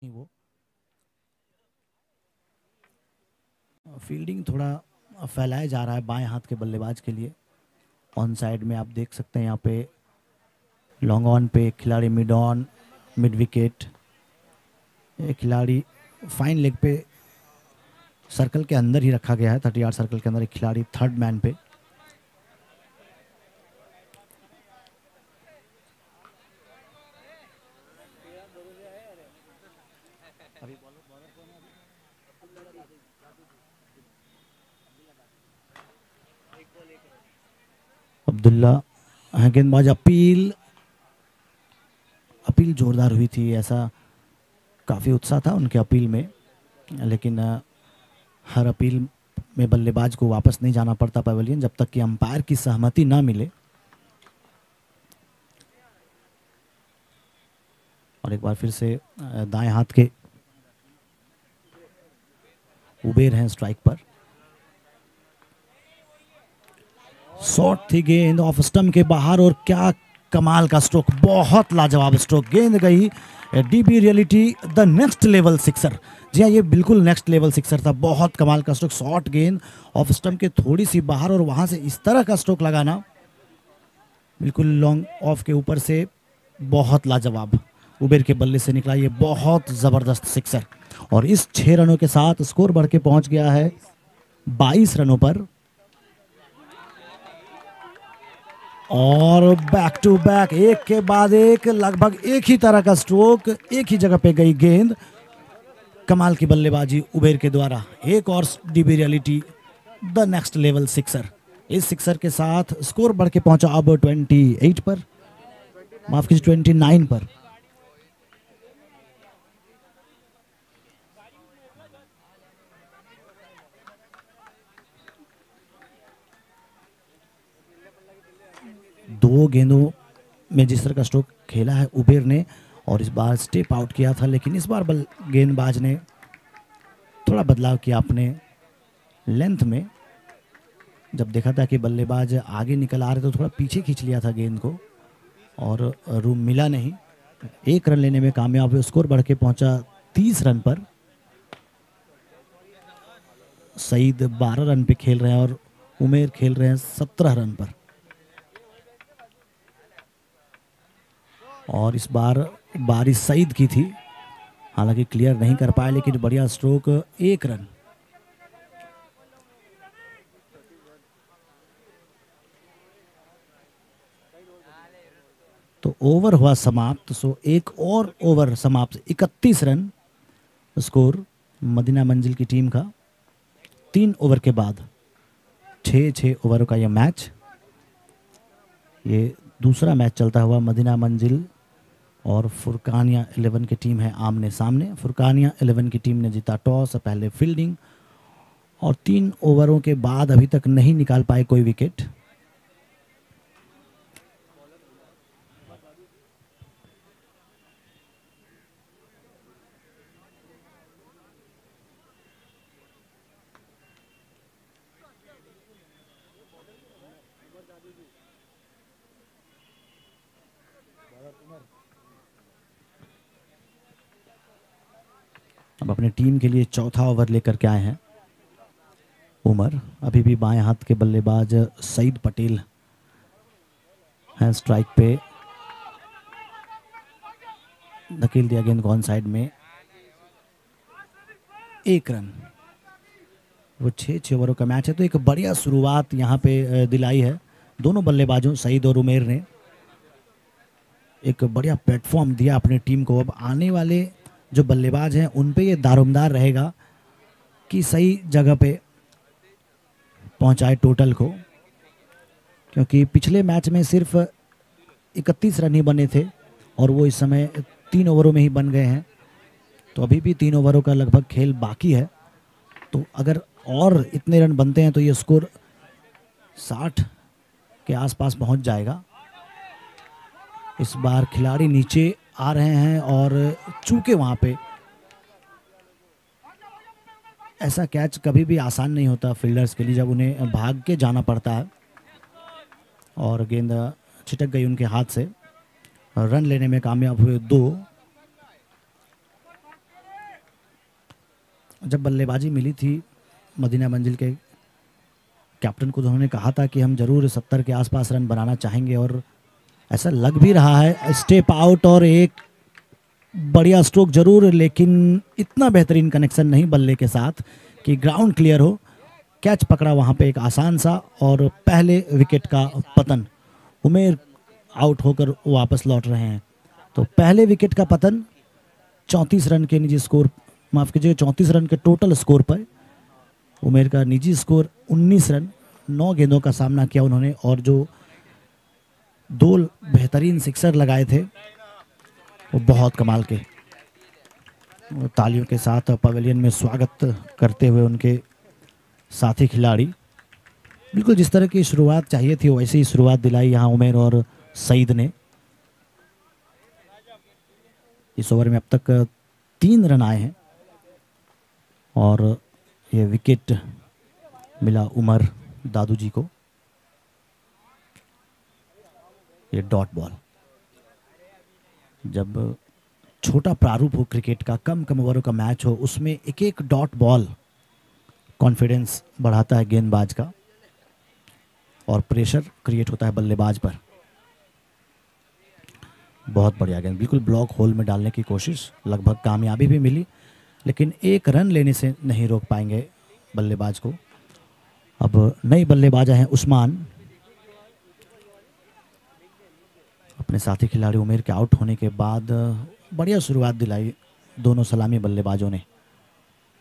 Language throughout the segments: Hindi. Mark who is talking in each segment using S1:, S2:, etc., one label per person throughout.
S1: नहीं वो फील्डिंग थोड़ा फैलाया जा रहा है बाएं हाथ के बल्लेबाज के लिए। ऑन साइड में आप देख सकते हैं यहाँ पे लॉन्ग ऑन पे खिलाड़ी मिड ऑन मिड विकेट, ये खिलाड़ी फाइन लेग पे सर्कल के अंदर ही रखा गया है, 30 यार्ड सर्कल के अंदर एक खिलाड़ी थर्ड मैन पे। अब्दुल्ला है गेंदबाज। अपील अपील जोरदार हुई थी, ऐसा काफ़ी उत्साह था उनके अपील में, लेकिन हर अपील में बल्लेबाज को वापस नहीं जाना पड़ता पवेलियन जब तक कि अंपायर की सहमति ना मिले। और एक बार फिर से दाएं हाथ के उबेर हैं स्ट्राइक पर। शॉट थी गेंद ऑफ स्टंप के बाहर और क्या कमाल का स्ट्रोक, बहुत लाजवाब स्ट्रोक। गेंद गई डीबी reality the next level sixer. जी हाँ, ये बिल्कुल नेक्स्ट लेवल सिक्सर था, बहुत कमाल का स्ट्रोक। शॉर्ट गेंद ऑफ स्टंप के थोड़ी सी बाहर और वहां से इस तरह का स्ट्रोक लगाना बिल्कुल लॉन्ग ऑफ के ऊपर से, बहुत लाजवाब उबेर के बल्ले से निकला ये बहुत ज़बरदस्त सिक्सर। और इस 6 रनों के साथ स्कोर बढ़ के पहुंच गया है 22 रनों पर। और बैक टू बैक, एक के बाद एक, लगभग एक ही तरह का स्ट्रोक, एक ही जगह पे गई गेंद। कमाल की बल्लेबाजी उबेर के द्वारा। एक और DB reality the next level sixer. इस सिक्सर के साथ स्कोर बढ़ के पहुंचा अब 28 पर, माफ कीजिए 29 पर। दो गेंदों में जिस तरह का स्ट्रोक खेला है उबेर ने, और इस बार स्टेप आउट किया था, लेकिन इस बार गेंदबाज ने थोड़ा बदलाव किया अपने लेंथ में। जब देखा था कि बल्लेबाज आगे निकल आ रहे तो थोड़ा पीछे खींच लिया था गेंद को और रूम मिला नहीं। एक रन लेने में कामयाब हुए, स्कोर बढ़ के पहुंचा 30 रन पर। सईद 12 रन पे खेल रहे हैं और उमेर खेल रहे हैं 17 रन पर। और इस बार बारिश सईद की थी, हालांकि क्लियर नहीं कर पाए, लेकिन बढ़िया स्ट्रोक, एक रन। तो ओवर हुआ समाप्त, सो एक और ओवर समाप्त, 31 रन स्कोर मदीना मंजिल की टीम का 3 ओवर के बाद। 6 ओवर का यह मैच, ये दूसरा मैच चलता हुआ मदीना मंजिल और फुरकानिया 11 की टीम है आमने सामने। फुरकानिया 11 की टीम ने जीता टॉस, पहले फील्डिंग, और 3 ओवरों के बाद अभी तक नहीं निकाल पाए कोई विकेट। अब अपनी टीम के लिए चौथा ओवर लेकर के आए हैं उमर। अभी भी बाएं हाथ के बल्लेबाज सईद पटेल हैं स्ट्राइक पे। धकेल दिया गेंद को ऑन साइड में, एक रन। वो 6 ओवरों का मैच है, तो एक बढ़िया शुरुआत यहाँ पे दिलाई है दोनों बल्लेबाजों सईद और उमेर ने। एक बढ़िया प्लेटफॉर्म दिया अपनी टीम को। अब आने वाले जो बल्लेबाज हैं उन पे ये दारोमदार रहेगा कि सही जगह पे पहुंचाए टोटल को, क्योंकि पिछले मैच में सिर्फ 31 रन ही बने थे और वो इस समय 3 ओवरों में ही बन गए हैं। तो अभी भी 3 ओवरों का लगभग खेल बाकी है। तो अगर और इतने रन बनते हैं तो ये स्कोर 60 के आसपास पहुंच जाएगा। इस बार खिलाड़ी नीचे आ रहे हैं और चूंकि वहाँ पे ऐसा कैच कभी भी आसान नहीं होता फील्डर्स के लिए जब उन्हें भाग के जाना पड़ता है, और गेंद छिटक गई उनके हाथ से। रन लेने में कामयाब हुए 2। जब बल्लेबाजी मिली थी मदीना मंजिल के कैप्टन को, तो उन्होंने कहा था कि हम जरूर 70 के आसपास रन बनाना चाहेंगे, और ऐसा लग भी रहा है। स्टेप आउट और एक बढ़िया स्ट्रोक जरूर, लेकिन इतना बेहतरीन कनेक्शन नहीं बल्ले के साथ कि ग्राउंड क्लियर हो। कैच पकड़ा वहां पे एक आसान सा, और पहले विकेट का पतन। उमेर आउट होकर वापस लौट रहे हैं। तो पहले विकेट का पतन 34 रन के निजी स्कोर, माफ कीजिए 34 रन के टोटल स्कोर पर। उमेर का निजी स्कोर 19 रन। 9 गेंदों का सामना किया उन्होंने, और जो 2 बेहतरीन सिक्सर लगाए थे वो बहुत कमाल के। तालियों के साथ पवेलियन में स्वागत करते हुए उनके साथी खिलाड़ी। बिल्कुल जिस तरह की शुरुआत चाहिए थी वैसी ही शुरुआत दिलाई यहाँ उमेर और सईद ने। इस ओवर में अब तक 3 रन आए हैं, और ये विकेट मिला उमर दादू जी को। ये डॉट बॉल, जब छोटा प्रारूप हो क्रिकेट का, कम कम ओवरों का मैच हो, उसमें एक एक डॉट बॉल कॉन्फिडेंस बढ़ाता है गेंदबाज का, और प्रेशर क्रिएट होता है बल्लेबाज पर। बहुत बढ़िया गेंद, बिल्कुल ब्लॉक होल में डालने की कोशिश, लगभग कामयाबी भी मिली, लेकिन 1 रन लेने से नहीं रोक पाएंगे बल्लेबाज को। अब नई बल्लेबाज हैं उस्मान। अपने साथी खिलाड़ी उमेर के आउट होने के बाद बढ़िया शुरुआत दिलाई दोनों सलामी बल्लेबाजों ने,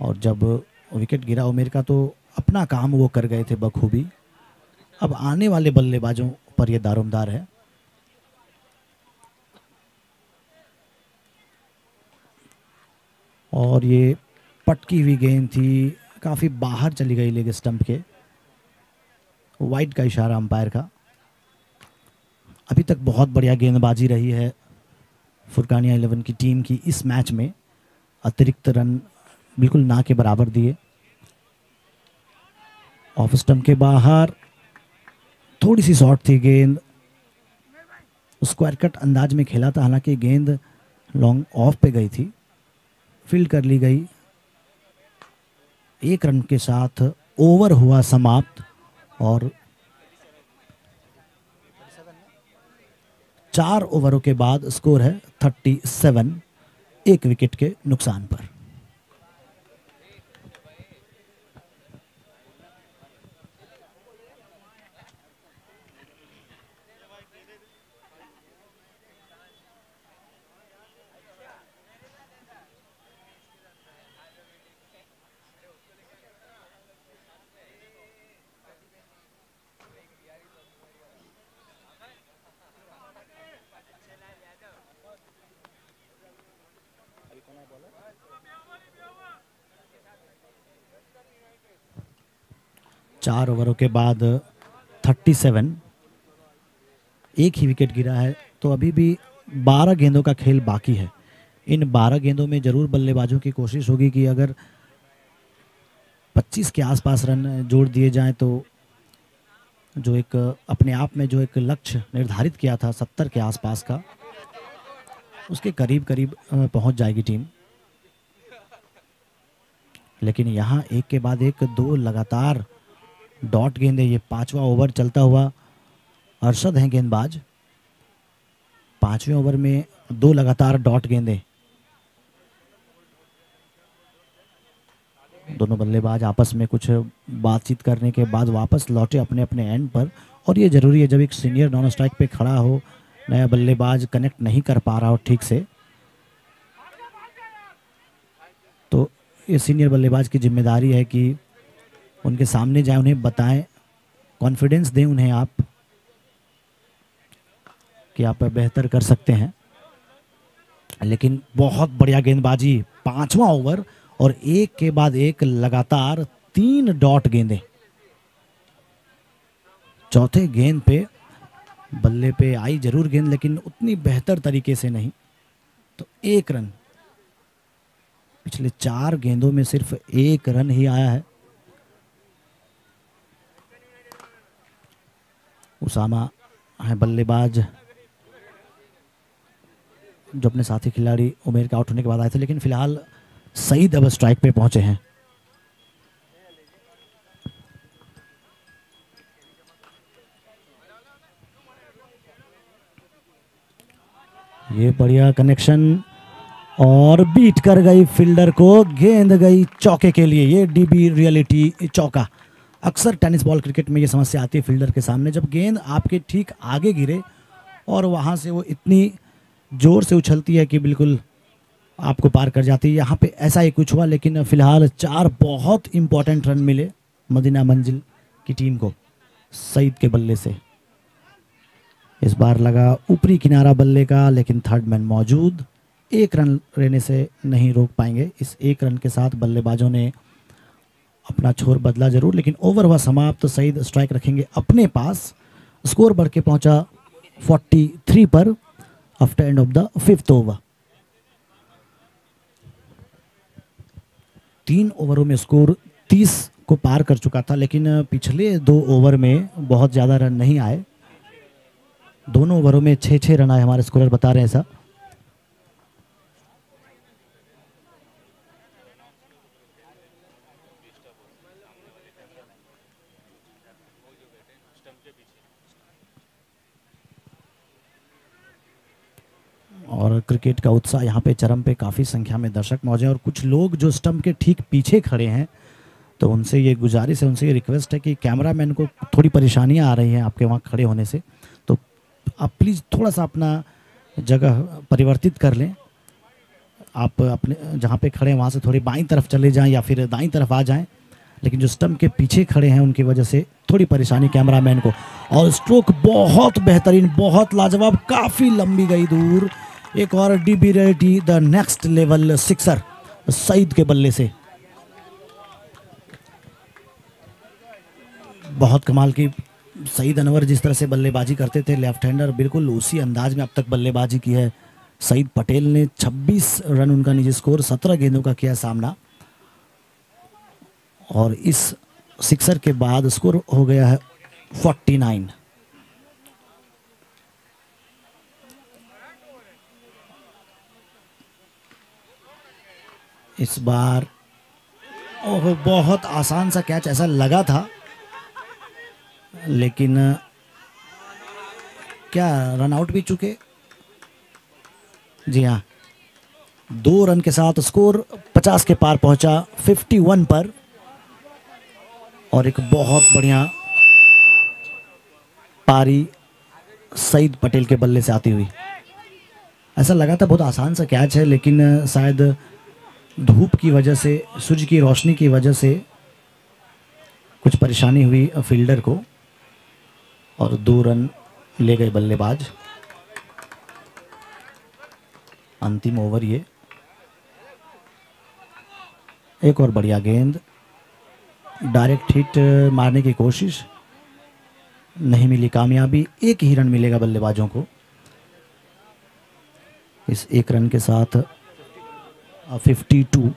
S1: और जब विकेट गिरा उमेर का तो अपना काम वो कर गए थे बखूबी। अब आने वाले बल्लेबाजों पर यह दारोमदार है। और ये पटकी हुई गेंद थी, काफ़ी बाहर चली गई लेग स्टंप के। वाइड का इशारा अंपायर का। अभी तक बहुत बढ़िया गेंदबाजी रही है फुरकानिया 11 की टीम की इस मैच में। अतिरिक्त रन बिल्कुल ना के बराबर दिए। ऑफ स्टंप के बाहर थोड़ी सी शॉर्ट थी गेंद, स्क्वायर कट अंदाज में खेला था, हालांकि गेंद लॉन्ग ऑफ पे गई थी, फील्ड कर ली गई। 1 रन के साथ ओवर हुआ समाप्त, और 4 ओवरों के बाद स्कोर है 37, 1 विकेट के नुकसान पर। चार ओवरों के बाद 37, 1 ही विकेट गिरा है, तो अभी भी 12 गेंदों का खेल बाकी है। इन 12 गेंदों में जरूर बल्लेबाजों की कोशिश होगी कि अगर 25 के आसपास रन जोड़ दिए जाएं तो जो एक अपने आप में जो एक लक्ष्य निर्धारित किया था 70 के आसपास का, उसके करीब करीब पहुंच जाएगी टीम। लेकिन यहाँ एक के बाद एक 2 लगातार डॉट गेंदे। ये 5वां ओवर चलता हुआ अरशद हैं गेंदबाज। 5वें ओवर में 2 लगातार डॉट गेंदे। दोनों बल्लेबाज आपस में कुछ बातचीत करने के बाद वापस लौटे अपने अपने एंड पर। और ये जरूरी है, जब एक सीनियर नॉन स्ट्राइक पे खड़ा हो, नया बल्लेबाज कनेक्ट नहीं कर पा रहा हो ठीक से, तो ये सीनियर बल्लेबाज की जिम्मेदारी है कि उनके सामने जाए, उन्हें बताएं, कॉन्फिडेंस दें उन्हें आप कि आप बेहतर कर सकते हैं। लेकिन बहुत बढ़िया गेंदबाजी, 5वां ओवर, और एक के बाद एक लगातार 3 डॉट गेंदे। चौथे गेंद पे बल्ले पे आई जरूर गेंद, लेकिन उतनी बेहतर तरीके से नहीं, तो 1 रन। पिछले 4 गेंदों में सिर्फ 1 रन ही आया है। उसामा है बल्लेबाज जो अपने साथी खिलाड़ी उमेर के आउट होने के बाद आए थे, लेकिन फिलहाल सईद अब स्ट्राइक पे पहुंचे हैं। ये बढ़िया कनेक्शन और बीट कर गई फील्डर को, गेंद गई चौके के लिए। ये डीबी रियलिटी चौका। अक्सर टेनिस बॉल क्रिकेट में ये समस्या आती है फील्डर के सामने, जब गेंद आपके ठीक आगे गिरे और वहाँ से वो इतनी ज़ोर से उछलती है कि बिल्कुल आपको पार कर जाती है। यहाँ पे ऐसा ही कुछ हुआ, लेकिन फिलहाल 4 बहुत इंपॉर्टेंट रन मिले मदीना मंजिल की टीम को सईद के बल्ले से। इस बार लगा ऊपरी किनारा बल्ले का, लेकिन थर्ड मैन मौजूद, 1 रन रहने से नहीं रोक पाएंगे। इस 1 रन के साथ बल्लेबाजों ने अपना छोर बदला जरूर, लेकिन ओवर हुआ समाप्त। तो सईद स्ट्राइक रखेंगे अपने पास। स्कोर बढ़ के पहुंचा 43 पर after end of the 5th over. 3 ओवरों में स्कोर 30 को पार कर चुका था, लेकिन पिछले 2 ओवर में बहुत ज़्यादा रन नहीं आए। दोनों ओवरों में 6-6 रन आए, हमारे स्कोरर बता रहे हैं ऐसा। और क्रिकेट का उत्साह यहाँ पे चरम पे, काफ़ी संख्या में दर्शक मौजूद हैं और कुछ लोग जो स्टंप के ठीक पीछे खड़े हैं, तो उनसे ये गुजारिश है, उनसे ये रिक्वेस्ट है कि कैमरामैन को थोड़ी परेशानियाँ आ रही हैं आपके वहाँ खड़े होने से, तो आप प्लीज़ थोड़ा सा अपना जगह परिवर्तित कर लें। आप अपने जहाँ पे खड़े हैं वहाँ से थोड़ी बाईं तरफ चले जाएं या फिर दाईं तरफ आ जाएं, लेकिन जो स्टंप के पीछे खड़े हैं उनकी वजह से थोड़ी परेशानी कैमरामैन को। और स्ट्रोक बहुत बेहतरीन, बहुत लाजवाब, काफ़ी लंबी गई दूर। एक और DB reality the next level sixer Saeed के बल्ले से। बहुत कमाल की सईद अनवर जिस तरह से बल्लेबाजी करते थे लेफ्ट हैंडर, बिल्कुल उसी अंदाज में अब तक बल्लेबाजी की है सईद पटेल ने। 26 रन उनका निजी स्कोर, 17 गेंदों का किया सामना, और इस सिक्सर के बाद स्कोर हो गया है 49। इस बार ओह, बहुत आसान सा कैच ऐसा लगा था, लेकिन क्या रन आउट भी चुके? जी हाँ, 2 रन के साथ स्कोर 50 के पार पहुंचा 51 पर। और एक बहुत बढ़िया पारी सईद पटेल के बल्ले से आती हुई। ऐसा लगा था बहुत आसान सा कैच है, लेकिन शायद धूप की वजह से, सूरज की रोशनी की वजह से कुछ परेशानी हुई फील्डर को, और 2 रन ले गए बल्लेबाज। अंतिम ओवर ये। एक और बढ़िया गेंद, डायरेक्ट हिट मारने की कोशिश, नहीं मिली कामयाबी। 1 ही रन मिलेगा बल्लेबाजों को। इस 1 रन के साथ 52।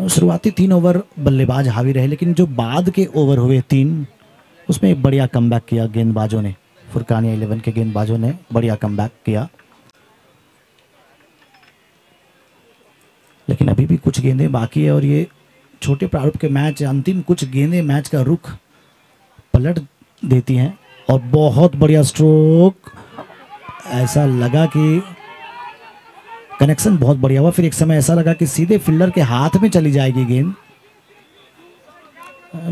S1: शुरुआती 3 ओवर बल्लेबाज हावी रहे, लेकिन जो बाद के ओवर हुए 3, उसमें एक बढ़िया कमबैक किया गेंदबाजों ने। फुरकानिया 11 के गेंदबाजों ने बढ़िया कमबैक किया, लेकिन अभी भी कुछ गेंदें बाकी है। और ये छोटे प्रारूप के मैच, अंतिम कुछ गेंदें मैच का रुख पलट देती हैं। और बहुत बढ़िया स्ट्रोक, ऐसा लगा कि कनेक्शन बहुत बढ़िया हुआ, फिर एक समय ऐसा लगा कि सीधे फील्डर के हाथ में चली जाएगी गेंद।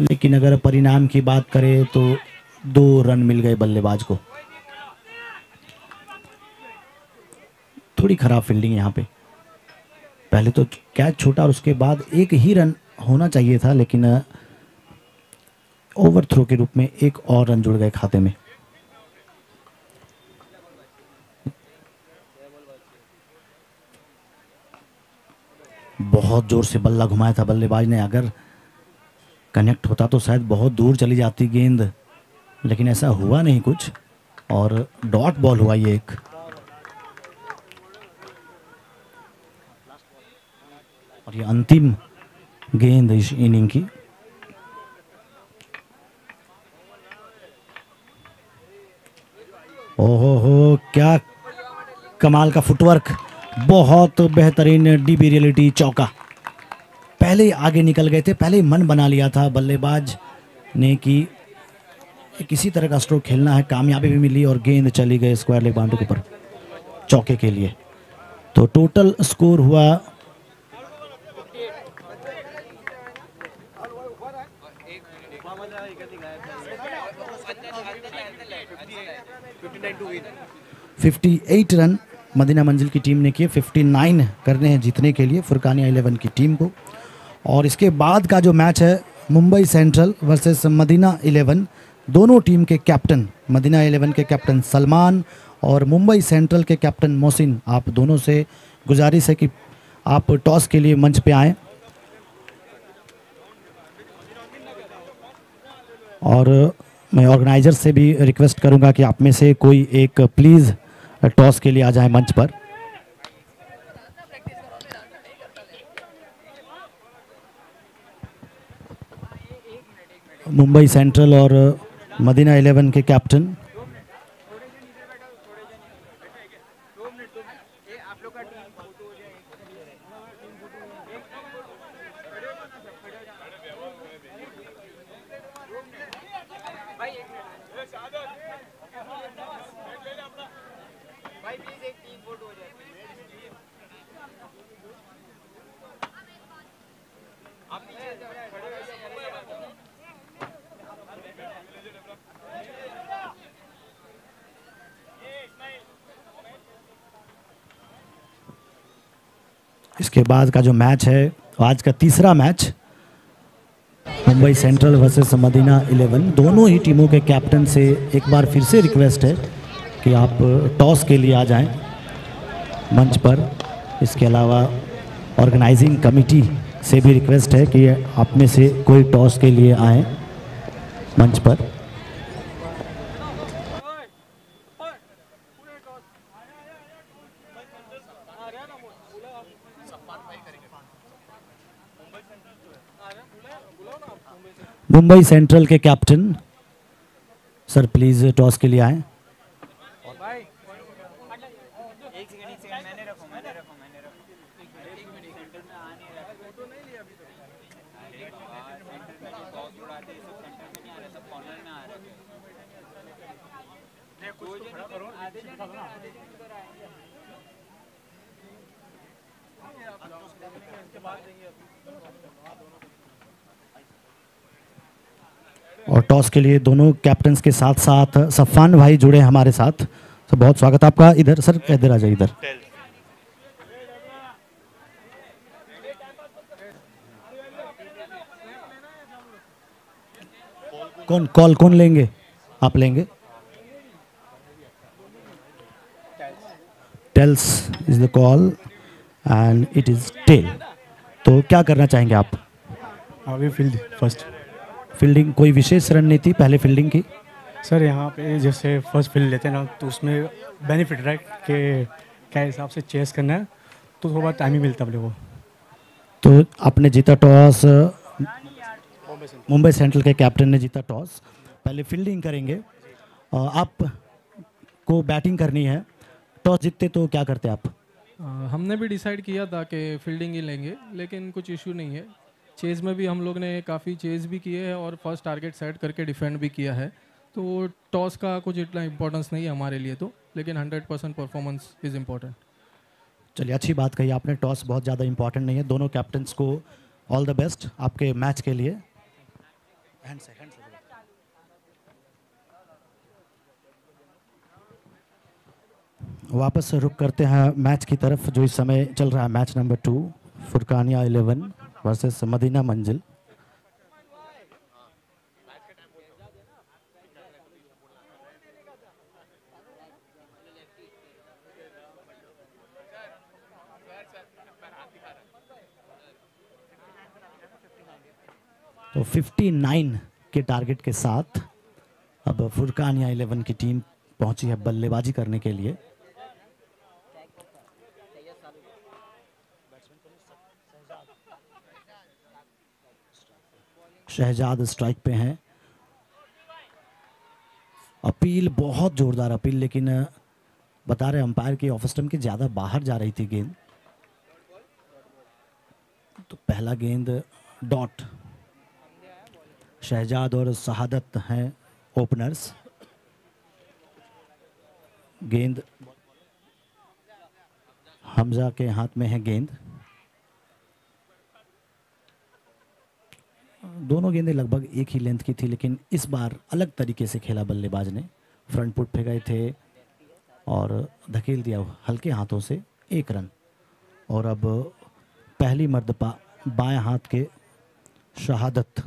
S1: लेकिन अगर परिणाम की बात करें तो 2 रन मिल गए बल्लेबाज को। थोड़ी खराब फील्डिंग यहाँ पे। पहले तो कैच छोटा और उसके बाद 1 ही रन होना चाहिए था, लेकिन ओवर थ्रो के रूप में 1 और रन जुड़ गए खाते में। बहुत जोर से बल्ला घुमाया था बल्लेबाज ने, अगर कनेक्ट होता तो शायद बहुत दूर चली जाती गेंद, लेकिन ऐसा हुआ नहीं कुछ, और डॉट बॉल हुआ ये एक। और ये अंतिम गेंद इस इनिंग की। ओहो हो, क्या कमाल का फुटवर्क, बहुत बेहतरीन डीबी रियलिटी चौका। पहले ही आगे निकल गए थे, पहले ही मन बना लिया था बल्लेबाज ने कि किसी तरह का स्ट्रोक खेलना है। कामयाबी भी मिली और गेंद चली गई स्क्वायर लेग बाउंड्री के ऊपर चौके के लिए। तो टोटल स्कोर हुआ 58 रन मदीना मंजिल की टीम ने किए। 59 करने हैं जीतने के लिए फुरकानिया 11 की टीम को। और इसके बाद का जो मैच है मुंबई सेंट्रल वर्सेस मदीना 11, दोनों टीम के कैप्टन, मदीना 11 के कैप्टन सलमान और मुंबई सेंट्रल के कैप्टन मोहसिन, आप दोनों से गुजारिश है कि आप टॉस के लिए मंच पे आएँ। और मैं ऑर्गेनाइजर से भी रिक्वेस्ट करूंगा कि आप में से कोई एक प्लीज़ टॉस के लिए आ जाए मंच पर। मुंबई सेंट्रल और मदीना 11 के कैप्टन इसके बाद का जो मैच है आज का तीसरा match Mumbai central versus Madina 11, दोनों ही टीमों के कैप्टन से एक बार फिर से रिक्वेस्ट है कि आप टॉस के लिए आ जाएं मंच पर। इसके अलावा ऑर्गेनाइजिंग कमेटी से भी रिक्वेस्ट है कि आप में से कोई टॉस के लिए आए मंच पर। मुंबई सेंट्रल के कैप्टन सर प्लीज टॉस के लिए आए। और टॉस के लिए दोनों कैप्टन्स के साथ साथ सफ़ान भाई जुड़े हमारे साथ। तो बहुत स्वागत आपका। इधर सर, इधर आ जाइए इधर। कौन लेंगे? आप लेंगे? Tails is the call and it is tail. तो क्या करना चाहेंगे आप?
S2: अभी फील्ड फर्स्ट।
S1: फील्डिंग, कोई विशेष रणनीति पहले फील्डिंग की?
S2: सर यहाँ पे जैसे फर्स्ट फील्ड लेते हैं ना, तो उसमें बेनिफिट रहा है कि क्या हिसाब से चेस करना है, तो थोड़ा बहुत टाइम ही मिलता है अपने को।
S1: तो आपने जीता टॉस, मुंबई सेंट्रल के कैप्टन ने जीता टॉस। पहले फील्डिंग करेंगे, आप को बैटिंग करनी है। टॉस जीतते तो क्या करते आप?
S3: हमने भी डिसाइड किया था कि फील्डिंग ही लेंगे, लेकिन कुछ इशू नहीं है। चेज़ में भी हम लोग ने काफ़ी चेज़ भी किए हैं और फर्स्ट टारगेट सेट करके डिफेंड भी किया है, तो टॉस का कुछ इतना इंपॉर्टेंस नहीं है हमारे लिए तो, लेकिन 100% परफॉर्मेंस इज़ इम्पॉर्टेंट।
S1: चलिए, अच्छी बात कही आपने, टॉस बहुत ज़्यादा इंपॉर्टेंट नहीं है। दोनों कैप्टन्स को ऑल द बेस्ट आपके मैच के लिए। वापस रुक करते हैं मैच की तरफ, जो इस समय चल रहा है match number 2, Furqania 11 versus Madina Manzil. तो 59 के टारगेट के साथ अब फुरकानिया 11 की टीम पहुंची है बल्लेबाजी करने के लिए। शहजाद स्ट्राइक पे हैं। अपील, बहुत जोरदार अपील, लेकिन बता रहे अंपायर की ऑफ स्टंप के ज़्यादा बाहर जा रही थी गेंद। तो पहला गेंद डॉट, शहजाद और शहादत हैं ओपनर्स। गेंद हमजा के हाथ में है गेंद। दोनों गेंदें लगभग एक ही लेंथ की थी, लेकिन इस बार अलग तरीके से खेला बल्लेबाज ने। फ्रंट फुट पे गए थे और धकेल दिया हल्के हाथों से, 1 रन। और अब पहली मर्तबा बाएं हाथ के शहादत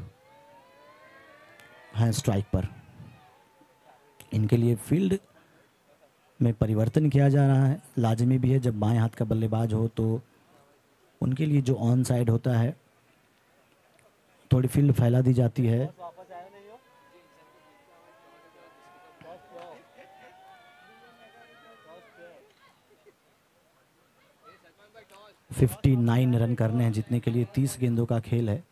S1: हैं स्ट्राइक पर। इनके लिए फील्ड में परिवर्तन किया जा रहा है, लाजमी भी है। जब बाएं हाथ का बल्लेबाज हो तो उनके लिए जो ऑन साइड होता है, थोड़ी फील्ड फैला दी जाती है। $59 रन करने हैं जीतने के लिए। 30 गेंदों का खेल है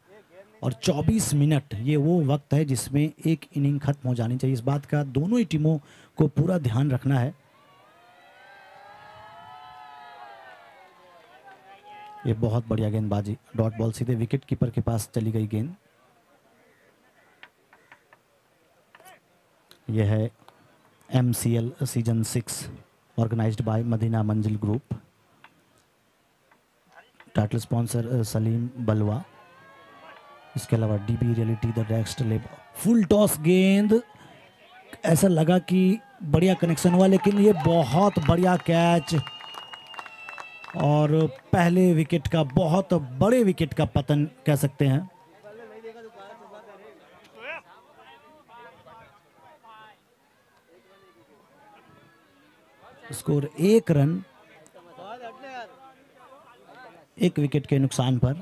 S1: और 24 मिनट ये वो वक्त है जिसमें एक इनिंग खत्म हो जानी चाहिए। इस बात का दोनों ही टीमों को पूरा ध्यान रखना है। ये बहुत बढ़िया गेंदबाजी, डॉट बॉल सीधे विकेट कीपर के पास चली गई गेंद। यह है MCL season 6 organised by Madina Manzil group. Title sponsor Salim Balwa. इसके अलावा DB reality the next level. Full toss गेंद, ऐसा लगा कि बढ़िया कनेक्शन हुआ, लेकिन ये बहुत बढ़िया कैच और पहले विकेट का, बहुत बड़े विकेट का पतन कह सकते हैं। स्कोर 1 रन, 1 विकेट के नुकसान पर।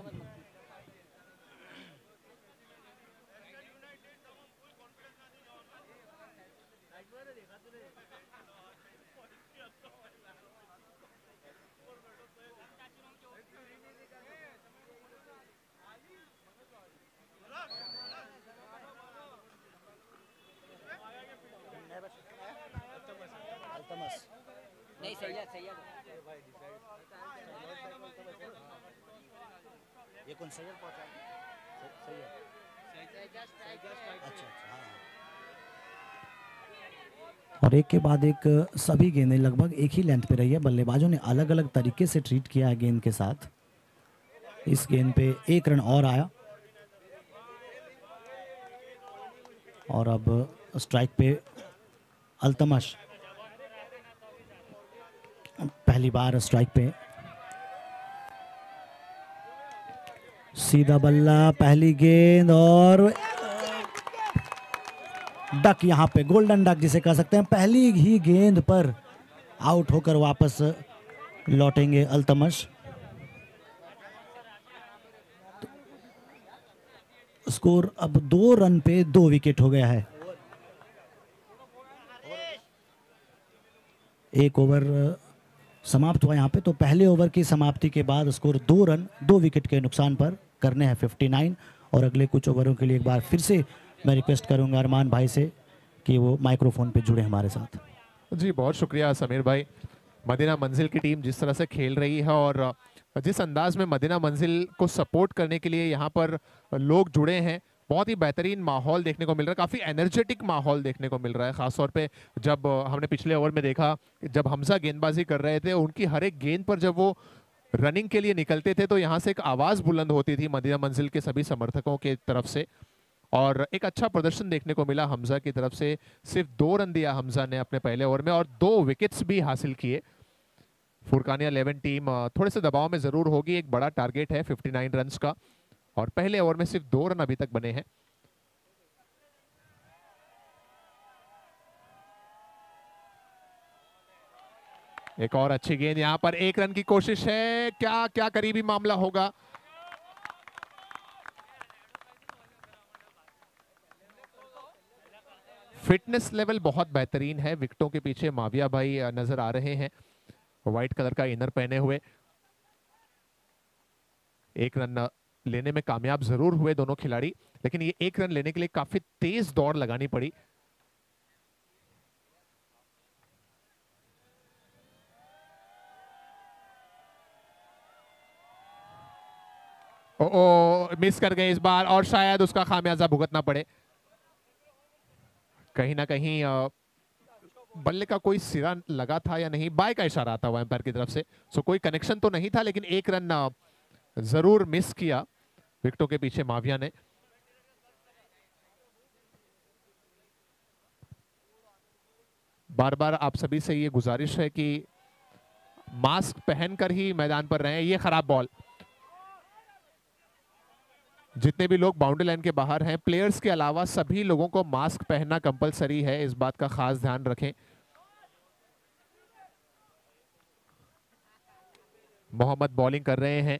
S4: नहीं सही है
S1: ये कौन सही पहुंचा? सही है। अच्छा, हाँ। और एक के बाद एक सभी गेंदें लगभग एक ही लेंथ पे रही है। बल्लेबाजों ने अलग अलग तरीके से ट्रीट किया है गेंद के साथ। इस गेंद पे 1 रन और आया और अब स्ट्राइक पे अल्तमश। पहली बार स्ट्राइक पे सीधा बल्ला, पहली गेंद और डक। यहां पे गोल्डन डक जिसे कह सकते हैं। पहली ही गेंद पर आउट होकर वापस लौटेंगे अल्तमश। स्कोर अब 2 रन पे 2 विकेट हो गया है। 1 ओवर समाप्त हुआ यहाँ पे, तो पहले ओवर की समाप्ति के बाद स्कोर 2 रन 2 विकेट के नुकसान पर करने हैं 59। और अगले कुछ ओवरों के लिए एक बार फिर से मैं रिक्वेस्ट करूंगा अरमान भाई से कि वो माइक्रोफोन पे जुड़े हमारे साथ।
S5: जी बहुत शुक्रिया समीर भाई। मदीना मंजिल की टीम जिस तरह से खेल रही है और जिस अंदाज में मदीना मंजिल को सपोर्ट करने के लिए यहाँ पर लोग जुड़े हैं, बहुत ही बेहतरीन माहौल देखने को मिल रहा है। काफ़ी एनर्जेटिक माहौल देखने को मिल रहा है। ख़ासतौर पे जब हमने पिछले ओवर में देखा, जब हमजा गेंदबाजी कर रहे थे, उनकी हर एक गेंद पर जब वो रनिंग के लिए निकलते थे तो यहाँ से एक आवाज़ बुलंद होती थी मदीना मंजिल के सभी समर्थकों के तरफ से। और एक अच्छा प्रदर्शन देखने को मिला हमजा की तरफ से। सिर्फ 2 रन दिया हमजा ने अपने पहले ओवर में और 2 विकेट्स भी हासिल किए। फुरकानिया 11 टीम थोड़े से दबाव में जरूर होगी। एक बड़ा टारगेट है 59 रन्स का और पहले ओवर में सिर्फ 2 रन अभी तक बने हैं। एक और अच्छी गेंद, यहां पर 1 रन की कोशिश है। क्या क्या करीबी मामला होगा? फिटनेस लेवल बहुत बेहतरीन है। विकेटों के पीछे माविया भाई नजर आ रहे हैं, व्हाइट कलर का इनर पहने हुए। 1 रन लेने में कामयाब जरूर हुए दोनों खिलाड़ी, लेकिन ये 1 रन लेने के लिए काफी तेज दौड़ लगानी पड़ी। मिस कर गए इस बार और शायद उसका खामियाजा भुगतना पड़े। कहीं ना कहीं बल्ले का कोई सिरा लगा था या नहीं, बाय का इशारा आता हुआ एम्पायर की तरफ से। सो कोई कनेक्शन तो नहीं था, लेकिन एक रन जरूर मिस किया विकेटों के पीछे माविया ने। बार बार आप सभी से ये गुजारिश है कि मास्क पहनकर ही मैदान पर रहें। ये खराब बॉल, जितने भी लोग बाउंड्री लाइन के बाहर हैं, प्लेयर्स के अलावा सभी लोगों को मास्क पहनना कंपलसरी है, इस बात का खास ध्यान रखें। मोहम्मद बॉलिंग कर रहे हैं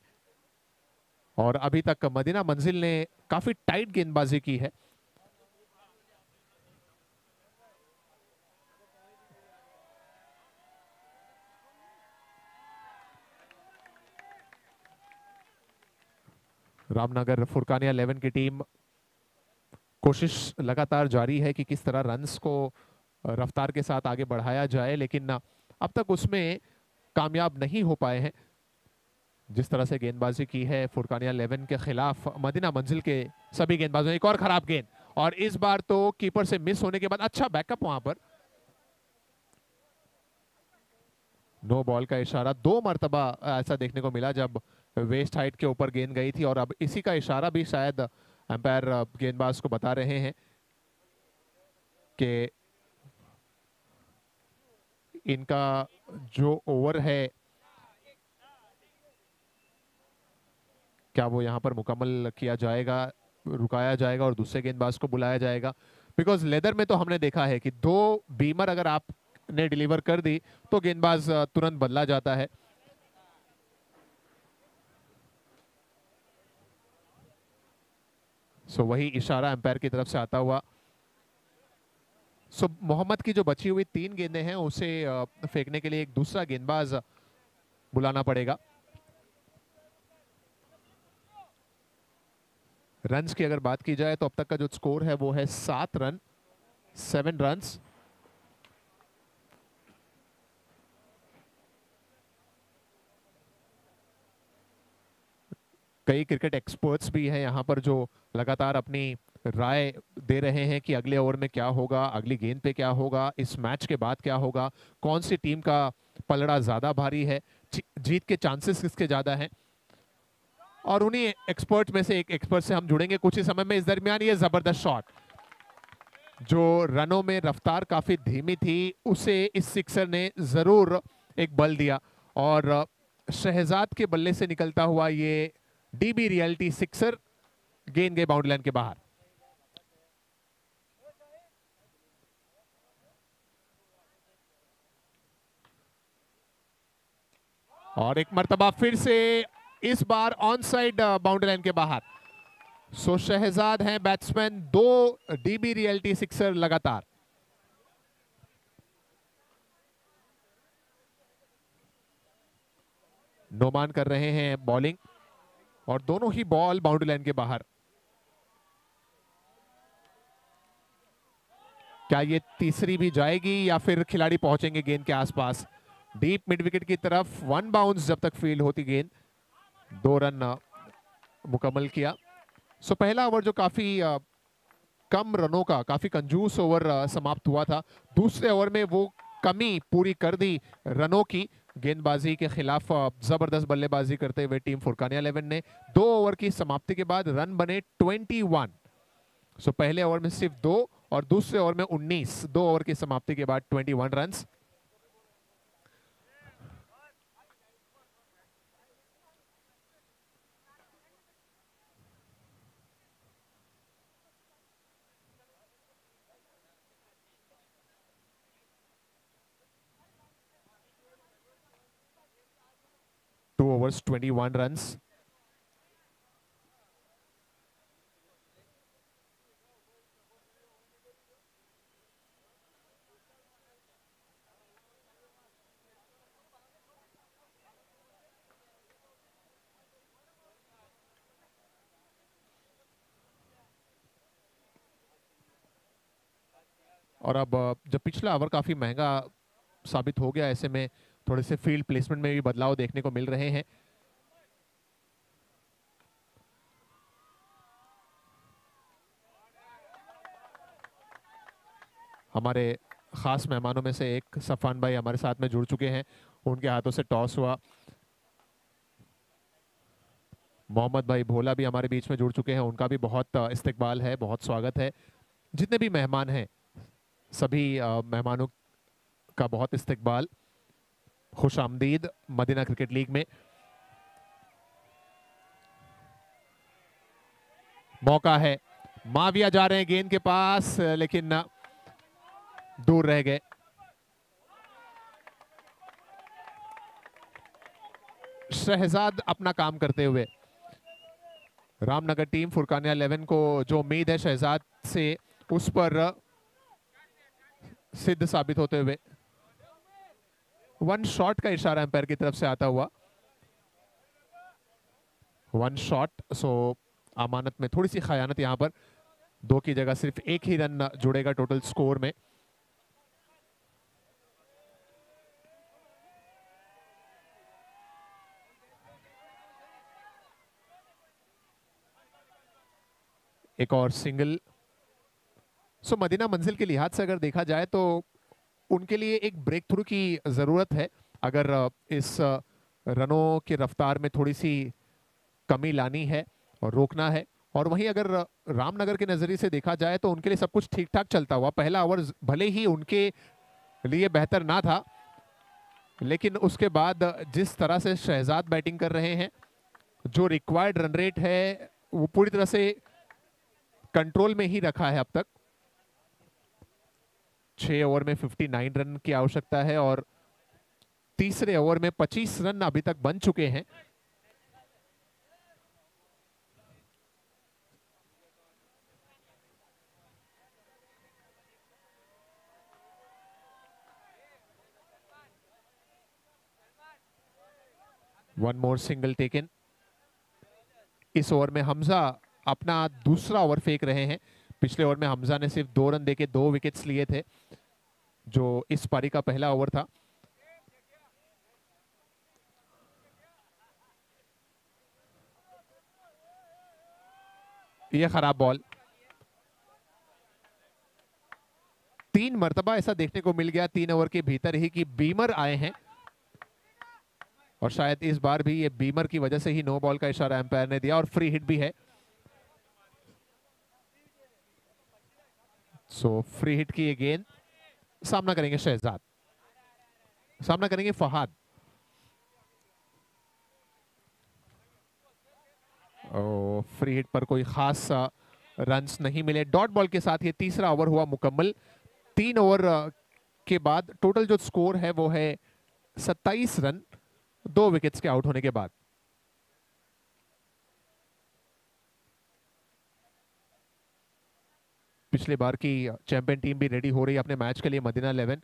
S5: और अभी तक मदीना मंजिल ने काफी टाइट गेंदबाजी की है। रामनगर फुरकानिया 11 की टीम कोशिश लगातार जारी है कि किस तरह रन्स को रफ्तार के साथ आगे बढ़ाया जाए, लेकिन अब तक उसमें कामयाब नहीं हो पाए हैं। जिस तरह से गेंदबाजी की है फुरकानिया 11 के खिलाफ मदीना मंजिल के सभी गेंदबाजों। एक और खराब गेंद, और इस बार तो कीपर से मिस होने के बाद अच्छा बैकअप वहां पर। नो बॉल का इशारा 2 मरतबा ऐसा देखने को मिला जब वेस्ट हाइट के ऊपर गेंद गई थी, और अब इसी का इशारा भी शायद अंपायर गेंदबाज को बता रहे हैं कि इनका जो ओवर है क्या वो यहां पर मुकम्मल किया जाएगा, रुकाया जाएगा और दूसरे गेंदबाज को बुलाया जाएगा। बिकॉज लेदर में तो हमने देखा है कि 2 बीमर अगर आपने डिलीवर कर दी तो गेंदबाज तुरंत बदला जाता है। सो वही इशारा अंपायर की तरफ से आता हुआ। सो मोहम्मद की जो बची हुई 3 गेंदें हैं उसे फेंकने के लिए एक दूसरा गेंदबाज बुलाना पड़ेगा। रन्स की अगर बात की जाए तो अब तक का जो स्कोर है वो है 7 रन, 7 रन्स। कई क्रिकेट एक्सपर्ट्स भी हैं यहाँ पर जो लगातार अपनी राय दे रहे हैं कि अगले ओवर में क्या होगा, अगली गेंद पे क्या होगा, इस मैच के बाद क्या होगा, कौन सी टीम का पलड़ा ज्यादा भारी है, जीत के चांसेस किसके ज्यादा हैं। और उन्हीं एक्सपर्ट में से एक एक्सपर्ट से हम जुड़ेंगे कुछ ही समय में। इस दरमियान ये जबरदस्त शॉट, जो रनों में रफ्तार काफी धीमी थी, उसे इस सिक्सर ने जरूर एक बल दिया, और शहजाद के बल्ले से निकलता हुआ ये डीबी रियलिटी सिक्सर गेंद गए बाउंड्री लाइन के बाहर। और एक मर्तबा फिर से, इस बार ऑन साइड बाउंड्री लाइन के बाहर। सो शहजाद हैं बैट्समैन, 2 डीबी रियलिटी सिक्सर लगातार। नोमान कर रहे हैं बॉलिंग, और दोनों ही बॉल बाउंड्री लाइन के बाहर। क्या ये तीसरी भी जाएगी या फिर खिलाड़ी पहुंचेंगे गेंद के आसपास? डीप मिड विकेट की तरफ 1 बाउंस जब तक फील्ड होती गेंद। 2 रन मुकम्मल किया। सो पहला ओवर जो काफी कम रनों का, काफी कंजूस ओवर समाप्त हुआ था, दूसरे ओवर में वो कमी पूरी कर दी रनों की। गेंदबाजी के खिलाफ जबरदस्त बल्लेबाजी करते हुए टीम फुरकानिया 11 ने 2 ओवर की समाप्ति के बाद रन बने 21। सो पहले ओवर में सिर्फ 2 और दूसरे ओवर में 19। 2 ओवर की समाप्ति के बाद 21 रन। Two overs 21 runs. और अब जब पिछला ओवर काफी महंगा साबित हो गया, ऐसे में थोड़े से फील्ड प्लेसमेंट में भी बदलाव देखने को मिल रहे हैं। हमारे खास मेहमानों में से एक सफान भाई हमारे साथ में जुड़ चुके हैं, उनके हाथों से टॉस हुआ। मोहम्मद भाई भोला भी हमारे बीच में जुड़ चुके हैं, उनका भी बहुत इस्तकबाल है, बहुत स्वागत है। जितने भी मेहमान हैं सभी मेहमानों का बहुत इस्तकबाल, खुश आमदीद मदीना क्रिकेट लीग में। मौका है, माविया जा रहे हैं गेंद के पास लेकिन दूर रह गए। शहजाद अपना काम करते हुए, रामनगर टीम फुरकानिया 11 को जो उम्मीद है शहजाद से उस पर सिद्ध साबित होते हुए वन शॉट का इशारा एम्पायर की तरफ से आता हुआ। वन शॉट, सो अमानत में थोड़ी सी खयानत यहां पर, 2 की जगह सिर्फ 1 ही रन जुड़ेगा टोटल स्कोर में। एक और सिंगल। सो मदीना मंजिल के लिहाज से अगर देखा जाए तो उनके लिए एक ब्रेक थ्रू की जरूरत है, अगर इस रनों की रफ्तार में थोड़ी सी कमी लानी है और रोकना है। और वहीं अगर रामनगर के नजरिए से देखा जाए तो उनके लिए सब कुछ ठीक ठाक चलता हुआ, पहला ओवर भले ही उनके लिए बेहतर ना था, लेकिन उसके बाद जिस तरह से शहजाद बैटिंग कर रहे हैं, जो रिक्वायर्ड रन रेट है वो पूरी तरह से कंट्रोल में ही रखा है अब तक। 6 ओवर में 59 रन की आवश्यकता है और तीसरे ओवर में 25 रन अभी तक बन चुके हैं। One more single taken. इस ओवर में हमजा अपना दूसरा ओवर फेंक रहे हैं। पिछले ओवर में हमजा ने सिर्फ 2 रन देके 2 विकेट्स लिए थे, जो इस पारी का पहला ओवर था। यह खराब बॉल। 3 मर्तबा ऐसा देखने को मिल गया 3 ओवर के भीतर ही कि बीमर आए हैं, और शायद इस बार भी ये बीमर की वजह से ही नो बॉल का इशारा एम्पायर ने दिया और फ्री हिट भी है। सो फ्री हिट की ये गेंद, सामना करेंगे शहजाद, सामना करेंगे फहाद। फ्री हिट पर कोई खास रन्स नहीं मिले। डॉट बॉल के साथ ये तीसरा ओवर हुआ मुकम्मल। 3 ओवर के बाद टोटल जो स्कोर है वो है 27 रन, 2 विकेट्स के आउट होने के बाद। पिछले बार की चैंपियन टीम भी रेडी हो रही है अपने मैच के लिए, मदीना 11।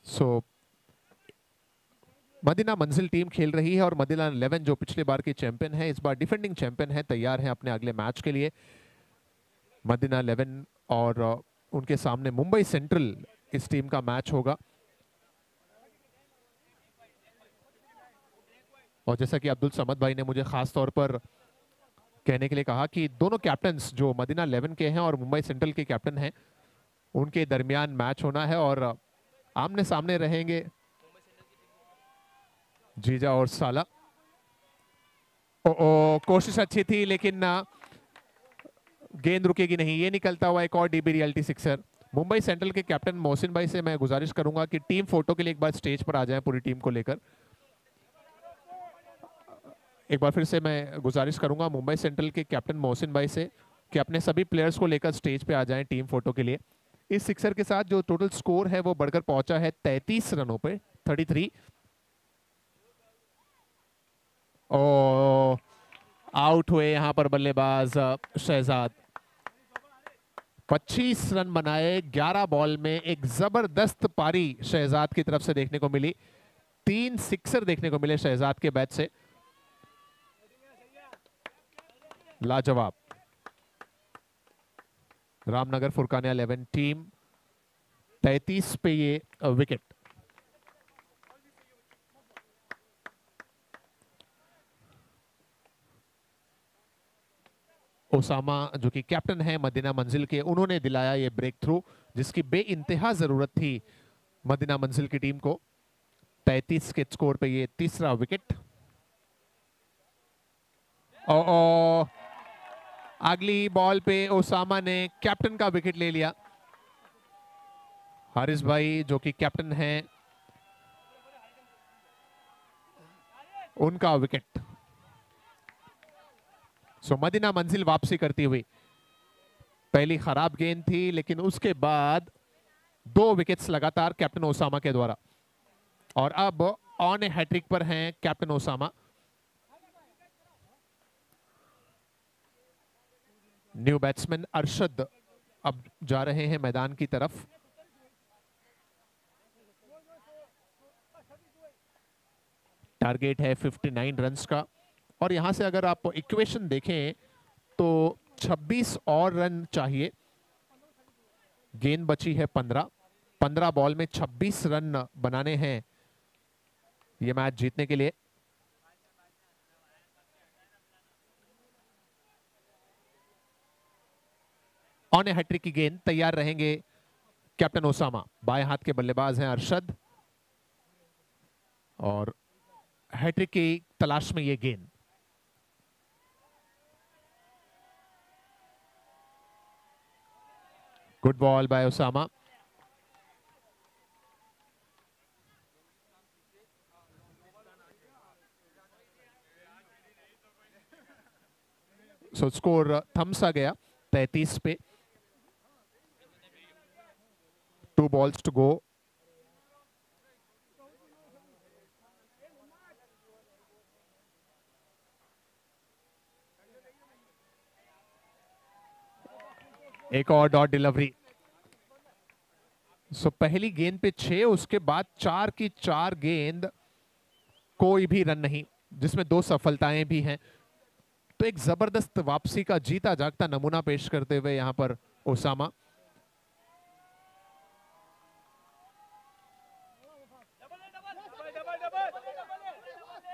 S5: सो मदीना मंजिल टीम खेल रही है और मदीना 11 जो पिछले बार की चैंपियन है, इस बार डिफेंडिंग चैंपियन है, तैयार है अपने अगले मैच के लिए। मदीना 11 और उनके सामने मुंबई सेंट्रल इस टीम का मैच होगा। और जैसा कि अब्दुल समद भाई ने मुझे खास तौर पर कहने के लिए कहा कि दोनों कैप्टन्स जो मदीना 11 के हैं और मुंबई सेंट्रल के कैप्टन हैं, उनके दरमियान मैच होना है और आमने सामने रहेंगे जीजा और साला। कोशिश अच्छी थी लेकिन गेंद रुकेगी नहीं। ये निकलता हुआ एक और dB realty sixer. Mumbai central के कैप्टन मोहसिन भाई से मैं गुजारिश करूंगा कि टीम फोटो के लिए एक बार स्टेज पर आ जाएं, पूरी टीम को लेकर। एक बार फिर से मैं गुजारिश करूंगा मुंबई सेंट्रल के कैप्टन मोहसिन भाई से कि अपने सभी प्लेयर्स को लेकर स्टेज पे आ जाएं टीम फोटो के लिए। इस सिक्सर के साथ जो टोटल स्कोर है वो बढ़कर पहुंचा है 33 रनों पे, 33। आउट हुए यहां पर बल्लेबाज शहजाद। 25 रन बनाए 11 बॉल में। एक जबरदस्त पारी शहजाद की तरफ से देखने को मिली। 3 सिक्सर देखने को मिले शहजाद के बैट से, लाजवाब। रामनगर फुरकानिया 11 टीम 33 पे ये विकेट। ओसामा जो कि कैप्टन है मदीना मंजिल के, उन्होंने दिलाया ये ब्रेक थ्रू जिसकी बेइंतहा जरूरत थी मदीना मंजिल की टीम को। 33 के स्कोर पे ये तीसरा विकेट। और अगली बॉल पे ओसामा ने कैप्टन का विकेट ले लिया। हारिस भाई जो कि कैप्टन हैं, उनका विकेट। सो मदीना मंजिल वापसी करती हुई, पहली खराब गेंद थी लेकिन उसके बाद 2 विकेट्स लगातार कैप्टन ओसामा के द्वारा, और अब ऑन ए हैट्रिक पर हैं captain Osama. New batsman Arshad अब जा रहे हैं मैदान की तरफ। टारगेट है 59 रन्स का, और यहां से अगर आप इक्वेशन देखें तो 26 और रन चाहिए। गेंद बची है 15 बॉल में 26 रन बनाने हैं ये मैच जीतने के लिए। ऑन ए हैट्रिक की गेंद, तैयार रहेंगे कैप्टन ओसामा। बाएं हाथ के बल्लेबाज हैं अरशद, और हैट्रिक की तलाश में ये गेंद। Good ball by Osama. So score थम सा गया 33 पे। 2 balls to go। एक और डॉट डिलीवरी। सो पहली गेंद पे 6, उसके बाद 4 की 4 गेंद, कोई भी रन नहीं, जिसमें 2 सफलताएं भी हैं। तो एक जबरदस्त वापसी का जीता जागता नमूना पेश करते हुए यहां पर ओसामा।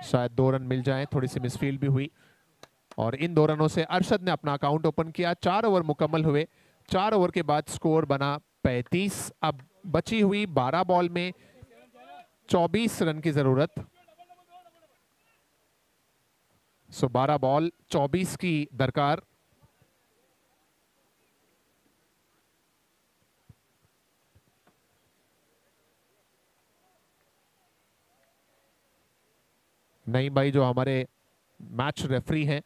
S5: शायद 2 रन मिल जाएं, थोड़ी सी मिसफील्ड भी हुई, और इन 2 रनों से अरशद ने अपना अकाउंट ओपन किया। 4 ओवर मुकम्मल हुए। 4 ओवर के बाद स्कोर बना 35। अब बची हुई 12 बॉल में 24 रन की जरूरत। सो 12 बॉल 24 की दरकार। नईम भाई जो हमारे मैच रेफरी हैं,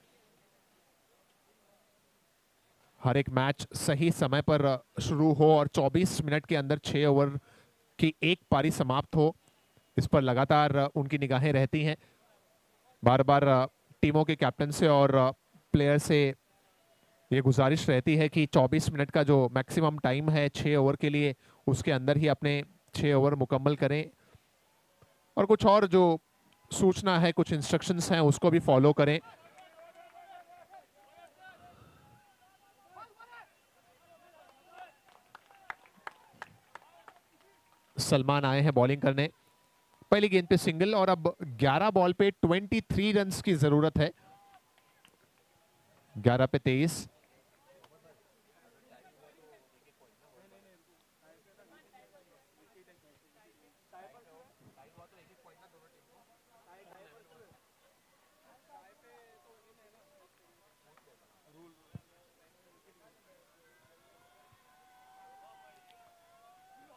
S5: हर एक मैच सही समय पर शुरू हो और 24 मिनट के अंदर 6 ओवर की एक पारी समाप्त हो, इस पर लगातार उनकी निगाहें रहती हैं। बार बार टीमों के कैप्टन से और प्लेयर से ये गुजारिश रहती है कि 24 मिनट का जो मैक्सिमम टाइम है 6 ओवर के लिए, उसके अंदर ही अपने 6 ओवर मुकम्मल करें, और कुछ और जो सूचना है, कुछ इंस्ट्रक्शंस हैं, उसको भी फॉलो करें। सलमान आए हैं बॉलिंग करने। पहली गेंद पे सिंगल, और अब 11 बॉल पे 23 रन्स की जरूरत है। 11 पे 23।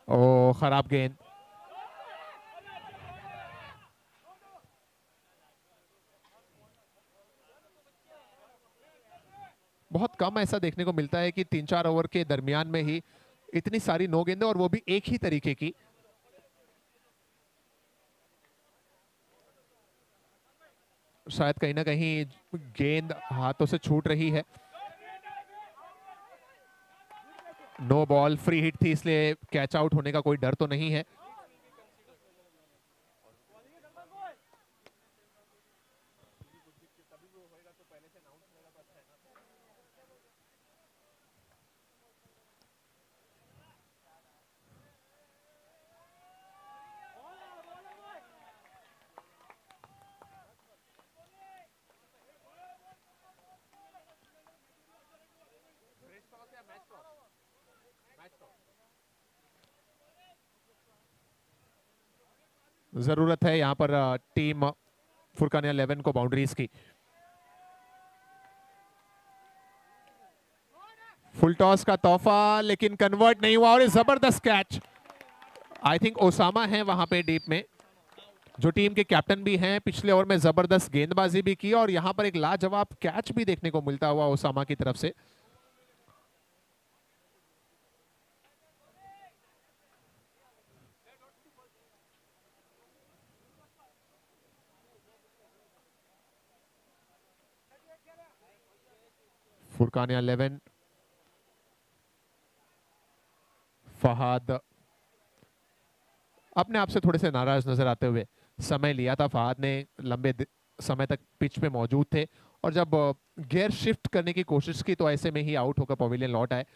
S5: ओ खराब गेंद। बहुत कम ऐसा देखने को मिलता है कि 3-4 ओवर के दरमियान में ही इतनी सारी नो गेंदें, और वो भी एक ही तरीके की। शायद कहीं ना कहीं गेंद हाथों से छूट रही है। नो बॉल, फ्री हिट थी, इसलिए कैच आउट होने का कोई डर तो नहीं है। जरूरत है यहाँ पर टीम फुरकानिया 11 को बाउंड्रीज की। फुल टॉस का तोहफा लेकिन कन्वर्ट नहीं हुआ और जबरदस्त कैच। आई थिंक ओसामा है वहां पे डीप में, जो टीम के कैप्टन भी हैं। पिछले ओवर में जबरदस्त गेंदबाजी भी की और यहां पर एक लाजवाब कैच भी देखने को मिलता हुआ ओसामा की तरफ से। फुरकानिया 11, फहाद अपने आप से थोड़े से नाराज नजर आते हुए। समय लिया था फहाद ने, लंबे समय तक पिच पे मौजूद थे और जब गियर शिफ्ट करने की कोशिश की तो ऐसे में ही आउट होकर पवेलियन लौट आए।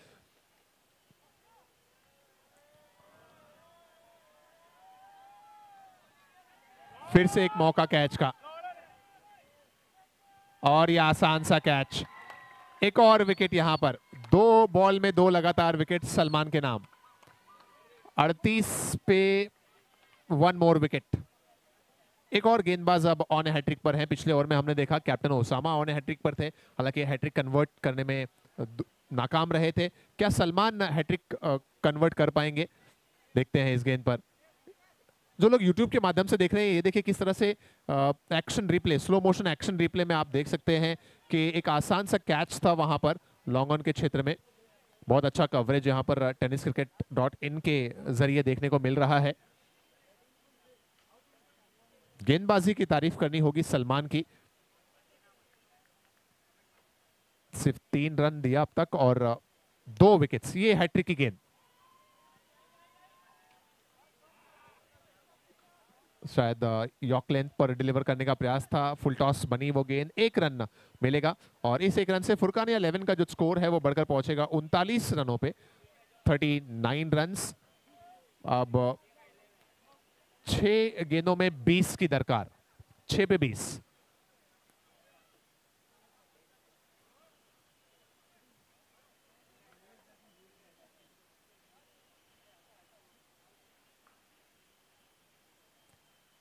S5: फिर से एक मौका कैच का और ये आसान सा कैच। एक और विकेट यहां पर, 2 बॉल में 2 लगातार विकेट सलमान के नाम। 38 पे 1 मोर विकेट। एक और गेंदबाज अब ऑन हैट्रिक पर है। पिछले ओवर में हमने देखा कैप्टन ओसामा ऑन हैट्रिक पर थे, हालांकि हैट्रिक कन्वर्ट करने में नाकाम रहे थे। क्या सलमान हैट्रिक कन्वर्ट कर पाएंगे, देखते हैं इस गेंद पर। जो लोग YouTube के माध्यम से देख रहे हैं, ये देखिए किस तरह से action replay, slow motion action replay में आप देख सकते हैं कि एक आसान सा कैच था वहां पर लॉन्ग ऑन के क्षेत्र में। बहुत अच्छा कवरेज यहाँ पर tenniscricket.in के जरिए देखने को मिल रहा है। गेंदबाजी की तारीफ करनी होगी सलमान की। सिर्फ 3 रन दिया अब तक और 2 विकेट्स। ये हैट्रिक की गेंद, शायद यॉर्क लेंथ पर डिलीवर करने का प्रयास था। फुल टॉस बनी वो गेंद, 1 रन मिलेगा और इस 1 रन से फुरकानिया 11 का जो स्कोर है वो बढ़कर पहुंचेगा 39 रनों पे, 39 रन्स। अब 6 गेंदों में 20 की दरकार, 6 पे 20।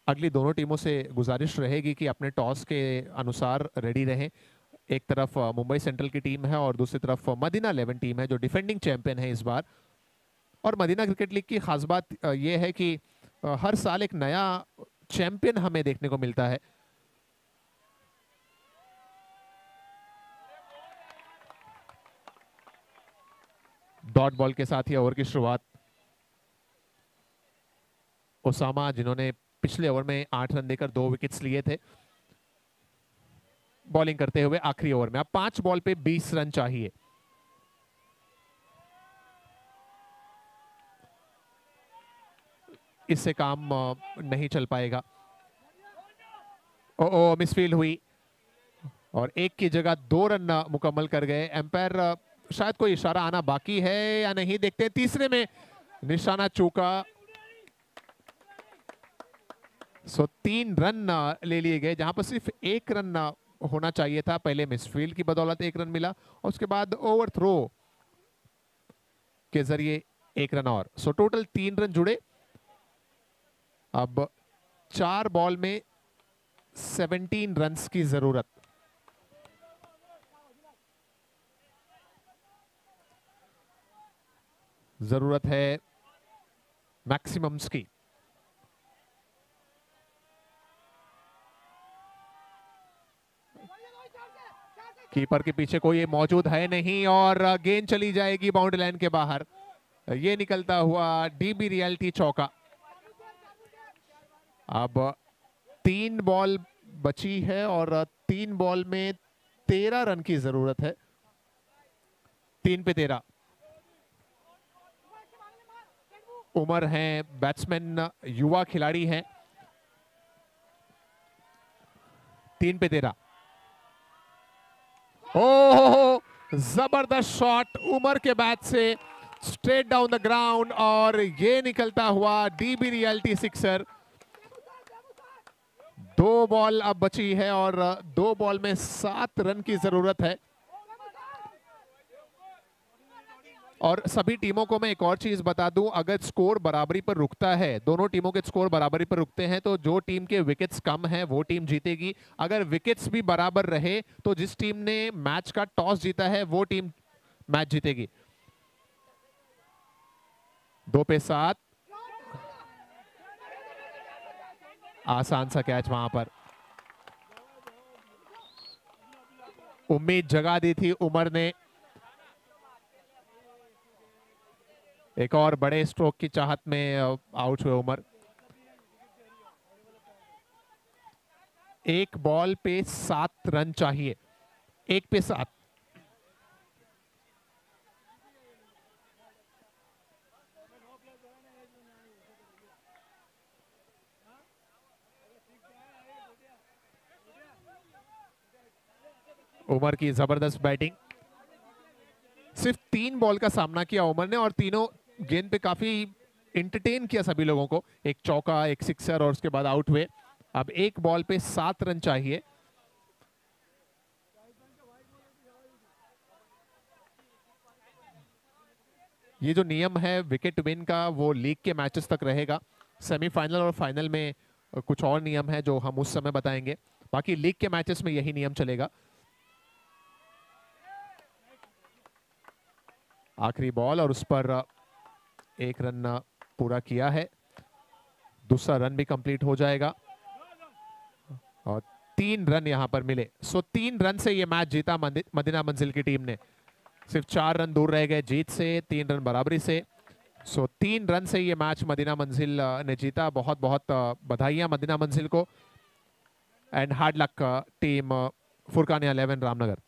S5: अगली दोनों टीमों से गुजारिश रहेगी कि अपने टॉस के अनुसार रेडी रहें। एक तरफ मुंबई सेंट्रल की टीम है और दूसरी तरफ मदीना 11 टीम है जो डिफेंडिंग चैंपियन है इस बार। और मदीना क्रिकेट लीग की खास बात यह है कि हर साल एक नया चैंपियन हमें देखने को मिलता है। डॉट बॉल के साथ ही ओवर की शुरुआत। ओसामा जिन्होंने पिछले ओवर में 8 रन देकर 2 विकेट्स लिए थे, बॉलिंग करते हुए आखिरी ओवर में। अब 5 बॉल पे 20 रन चाहिए। इससे काम नहीं चल पाएगा। ओ मिसफील्ड हुई और 1 की जगह 2 रन मुकम्मल कर गए। एम्पायर शायद कोई इशारा आना बाकी है या नहीं, देखते हैं। तीसरे में निशाना चूका, सो 3 रन ले लिए गए जहां पर सिर्फ 1 रन होना चाहिए था। पहले मिसफील्ड की बदौलत 1 रन मिला और उसके बाद ओवर थ्रो के जरिए 1 रन और। सो टोटल 3 रन जुड़े। अब 4 बॉल में 17 रन्स की जरूरत। जरूरत है मैक्सिमम्स की। कीपर के पीछे कोई मौजूद है नहीं और गेंद चली जाएगी बाउंड्री लाइन के बाहर। ये निकलता हुआ डीबी रियल्टी चौका। अब 3 बॉल बची है और 3 बॉल में 13 रन की जरूरत है। 3 पे 13। उमर हैं बैट्समैन, युवा खिलाड़ी हैं। 3 पे 13। ओह, जबरदस्त शॉट उमर के बैट से स्ट्रेट डाउन द ग्राउंड और ये निकलता हुआ डीबी रियल्टी सिक्सर। 2 बॉल अब बची है और 2 बॉल में 7 रन की जरूरत है। और सभी टीमों को मैं एक और चीज बता दूं, अगर स्कोर बराबरी पर रुकता है, दोनों टीमों के स्कोर बराबरी पर रुकते हैं, तो जो टीम के विकेट्स कम हैं वो टीम जीतेगी। अगर विकेट्स भी बराबर रहे तो जिस टीम ने मैच का टॉस जीता है वो टीम मैच जीतेगी। 2 पे 7, आसान सा कैच वहां पर, उम्मीद जगा दी थी उमर ने। एक और बड़े स्ट्रोक की चाहत में आउट हुए उमर। एक बॉल पे 7 रन चाहिए, 1 पे 7। उमर की जबरदस्त बैटिंग, सिर्फ 3 बॉल का सामना किया उमर ने और तीनों गेंद पे काफी एंटरटेन किया सभी लोगों को। एक चौका, एक सिक्सर और उसके बाद आउट हुए। अब 1 बॉल पे 7 रन चाहिए। ये जो नियम है विकेट विन का वो लीग के मैचेस तक रहेगा। सेमीफाइनल और फाइनल में कुछ और नियम है जो हम उस समय बताएंगे, बाकी लीग के मैचेस में यही नियम चलेगा। आखिरी बॉल और उस पर 1 रन पूरा किया है, दूसरा रन भी कंप्लीट हो जाएगा और 3 रन यहां पर मिले। सो 3 रन से ये मैच जीता मदीना मंजिल की टीम ने। सिर्फ 4 रन दूर रह गए जीत से, 3 रन बराबरी से। सो 3 रन से ये मैच मदीना मंजिल ने जीता। बहुत बहुत बधाइयां मदीना मंजिल को and hard luck team Furqan 11 Ramnagar.